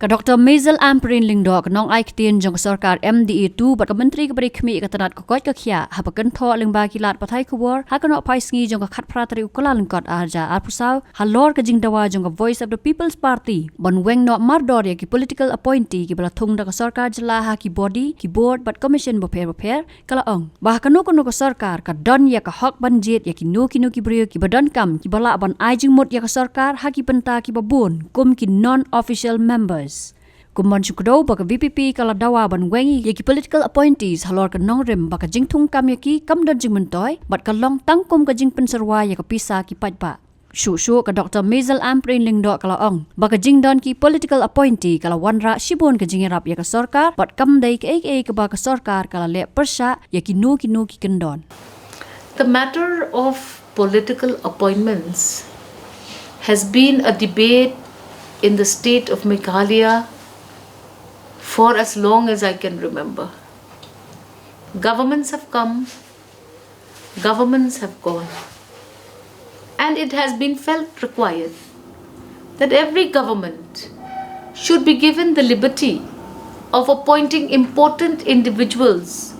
Ka Dr. Ampareen lingdo ka nongai ktin jong Sorkar MDA2 bat ka menteri ka bari khmi ka tanat ka kot ka khia ha pakan tho lingba kilat pathai khubor ha ka no pai sngi jong ka khat pratari ukalan kot arja arpusau halor ka jingdawa jong ka Voice of the People's Party bon weng no mardor ya ki political appointee ki bala thung da ka Sorkar jala ha ki body ki board bat commission bo pher kala ong bah ka no ka Sorkar ka don ya ka hok banjit ya ki no ki brio ki badon kam ki bala ban ai jingmut ya ka Sorkar ha ki penta ki babun kum ki non official members Kumban Shukdo baka VPP kala dawa ban wengi yaki political appointees halor ka nongrim baka jingthung kam yaki kamdon jingmentoy bat ka long tangkum ka jing penserwa yaka pisa ki pajpa. Shu ka Dr. Ampareen lingdo kala ong baka jingdon ki political appointee kala wanra shibon ka jingirap yaka Sorkar bat kamdai ka ka baka Sorkar kala le persha yaki no ki kendon. The matter of political appointments has been a debate in the state of Meghalaya for as long as I can remember. Governments have come, governments have gone, and it has been felt required that every government should be given the liberty of appointing important individuals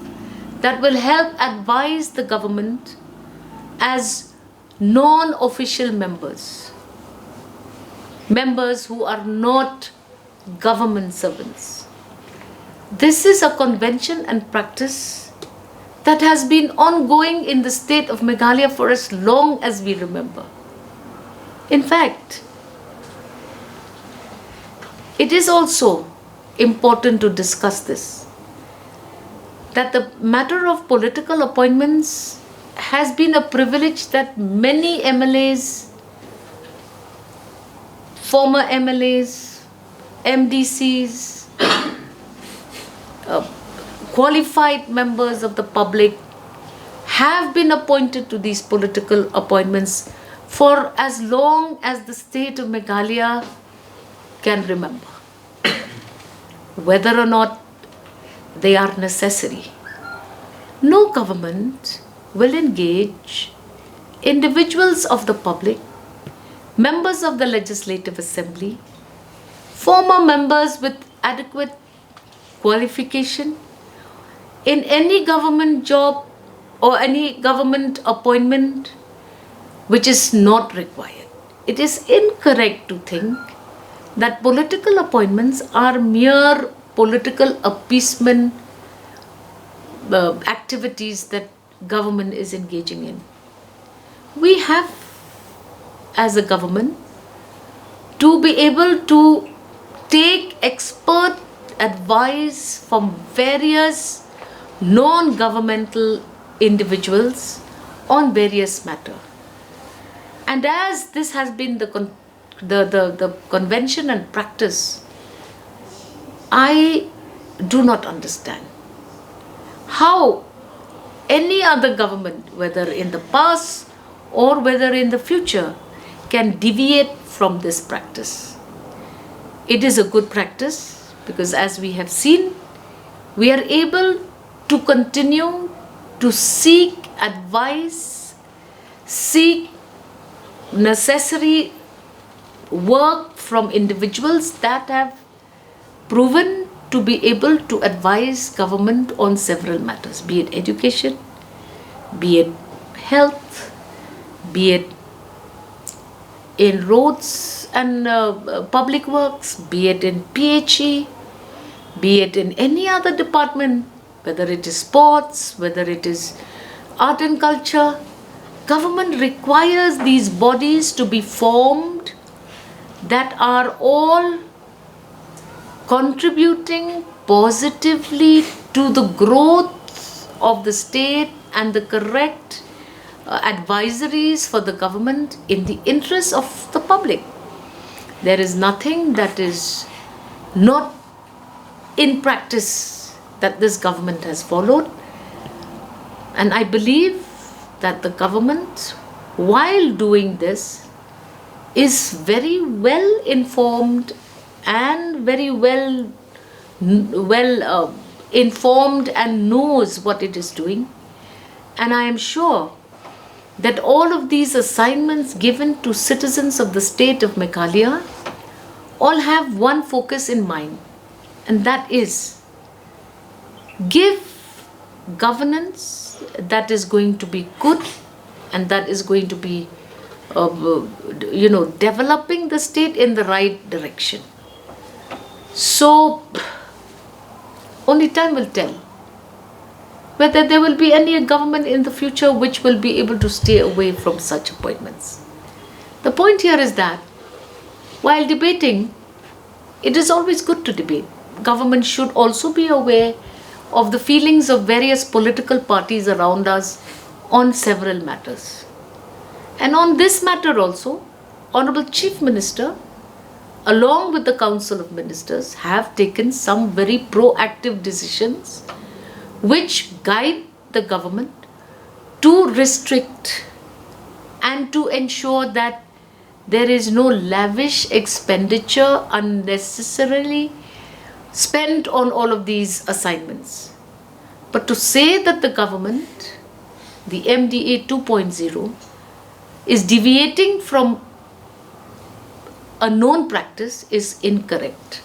that will help advise the government as non-official members who are not government servants. This is a convention and practice that has been ongoing in the state of Meghalaya for as long as we remember. In fact, it is also important to discuss this, that the matter of political appointments has been a privilege that many MLAs, former MLAs, MDCs, qualified members of the public have been appointed to these political appointments for as long as the state of Meghalaya can remember, whether or not they are necessary. No government will engage individuals of the public, members of the Legislative Assembly, former members with adequate qualification in any government job or any government appointment which is not required. It is incorrect to think that political appointments are mere political appeasement activities that government is engaging in. We have, as a government, to be able to take expert advice from various non-governmental individuals on various matters. And as this has been the convention and practice, I do not understand how any other government, whether in the past or whether in the future, can deviate from this practice. It is a good practice because, as we have seen, we are able to continue to seek advice, seek necessary work from individuals that have proven to be able to advise government on several matters, be it education, be it health, be it in roads and public works, be it in PHE, be it in any other department, whether it is sports, whether it is art and culture. Government requires these bodies to be formed that are all contributing positively to the growth of the state and the correct advisories for the government in the interest of the public. There is nothing that is not in practice that this government has followed, and I believe that the government, while doing this, is very well informed and very well informed and knows what it is doing. And I am sure that all of these assignments given to citizens of the state of Meghalaya all have one focus in mind, and that is give governance that is going to be good and that is going to be developing the state in the right direction. So only time will tell whether there will be any government in the future which will be able to stay away from such appointments. The point here is that while debating, it is always good to debate. Government should also be aware of the feelings of various political parties around us on several matters. And on this matter also, Honorable Chief Minister, along with the Council of Ministers, have taken some very proactive decisions which guide the government to restrict and to ensure that there is no lavish expenditure unnecessarily spent on all of these assignments. But to say that the government, the MDA 2.0, is deviating from a known practice is incorrect.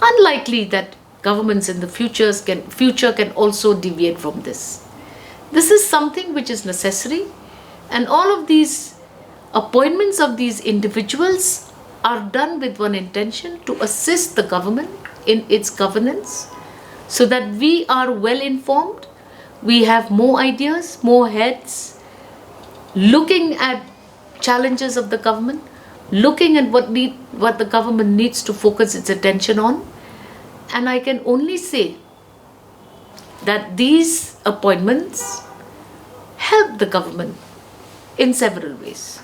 Unlikely that governments in the future can also deviate from this. This is something which is necessary, and all of these appointments of these individuals are done with one intention: to assist the government in its governance so that we are well informed, we have more ideas, more heads, looking at challenges of the government, looking at what the government needs to focus its attention on. And I can only say that these appointments help the government in several ways.